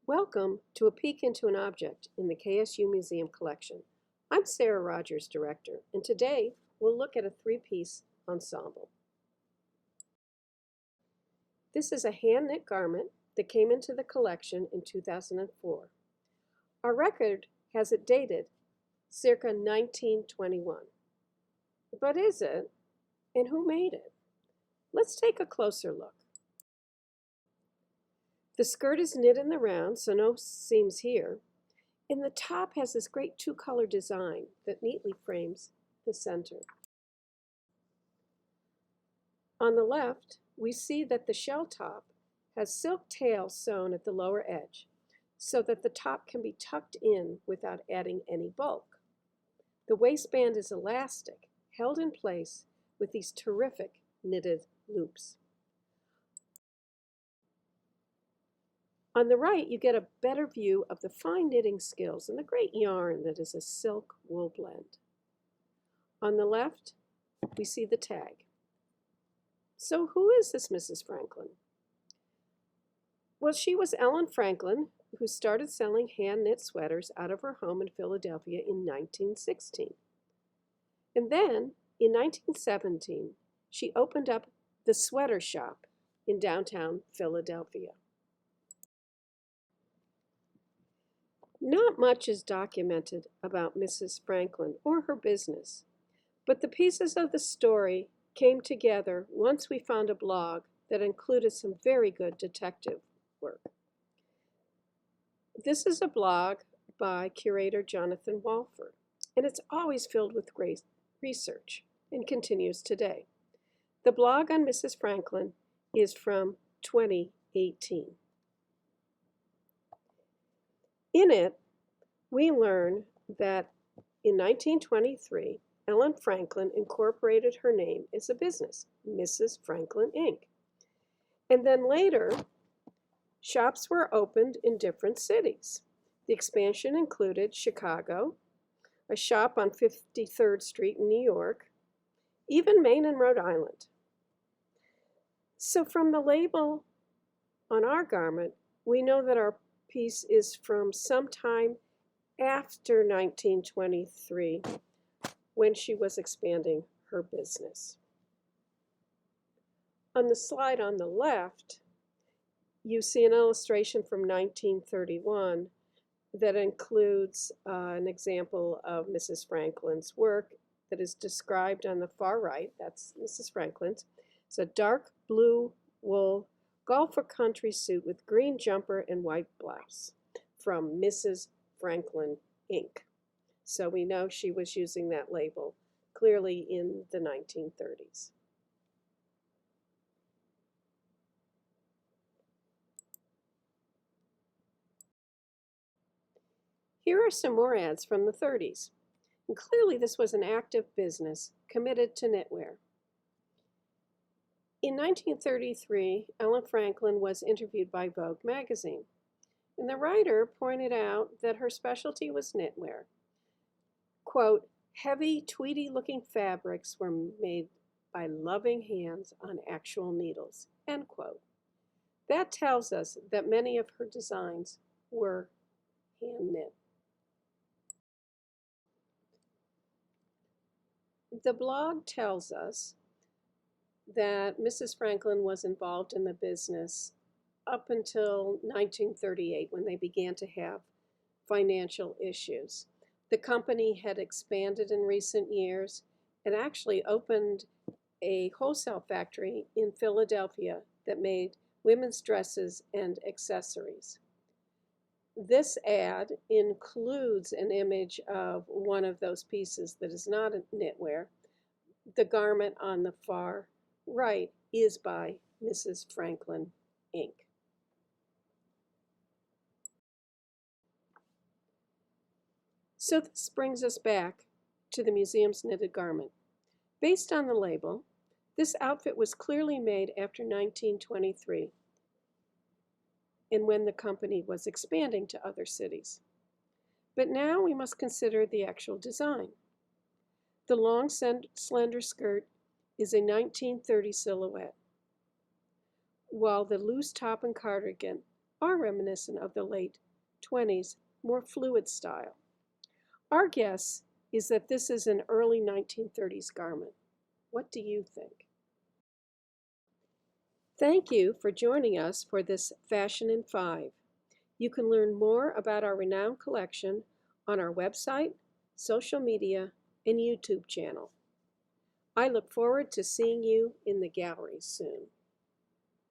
Welcome to a peek into an object in the KSU Museum collection. I'm Sarah Rogers, director, and today we'll look at a three-piece ensemble. This is a hand-knit garment that came into the collection in 2004. Our record has it dated circa 1921. But is it? And who made it? Let's take a closer look. The skirt is knit in the round, so no seams here, and the top has this great two-color design that neatly frames the center. On the left, we see that the shell top has silk tails sewn at the lower edge, so that the top can be tucked in without adding any bulk. The waistband is elastic, held in place with these terrific knitted loops. On the right, you get a better view of the fine knitting skills and the great yarn that is a silk-wool blend. On the left, we see the tag. So who is this Mrs. Franklin? Well, she was Ellen Franklin, who started selling hand-knit sweaters out of her home in Philadelphia in 1916. And then, in 1917, she opened up the Sweater Shop in downtown Philadelphia. Not much is documented about Mrs. Franklin or her business, but the pieces of the story came together once we found a blog that included some very good detective work. This is a blog by curator Jonathan Walford, and it's always filled with great research and continues today. The blog on Mrs. Franklin is from 2018. In it, we learn that in 1923, Ellen Franklin incorporated her name as a business, Mrs. Franklin Inc. And then later, shops were opened in different cities. The expansion included Chicago, a shop on 53rd Street in New York, even Maine and Rhode Island. So from the label on our garment, we know that our piece is from sometime after 1923, when she was expanding her business. On the slide on the left, you see an illustration from 1931 that includes an example of Mrs. Franklin's work that is described on the far right. That's Mrs. Franklin's. It's a dark blue wool golfer country suit with green jumper and white blouse from Mrs. Franklin Inc. So we know she was using that label clearly in the 1930s. Here are some more ads from the 30s. And clearly this was an active business committed to knitwear. In 1933, Ellen Franklin was interviewed by Vogue magazine, and the writer pointed out that her specialty was knitwear. Quote, heavy, tweedy-looking fabrics were made by loving hands on actual needles, end quote. That tells us that many of her designs were hand-knit. The blog tells us that Mrs. Franklin was involved in the business up until 1938 when they began to have financial issues. The company had expanded in recent years and actually opened a wholesale factory in Philadelphia that made women's dresses and accessories. This ad includes an image of one of those pieces that is not a knitwear. The garment on the far right is by Mrs. Franklin Inc. So this brings us back to the museum's knitted garment. Based on the label, this outfit was clearly made after 1923 and when the company was expanding to other cities. But now we must consider the actual design. The long, slender skirt is a 1930 silhouette, while the loose top and cardigan are reminiscent of the late 20s, more fluid style. Our guess is that this is an early 1930s garment. What do you think? Thank you for joining us for this Fashion in 5. You can learn more about our renowned collection on our website, social media, and YouTube channel. I look forward to seeing you in the gallery soon.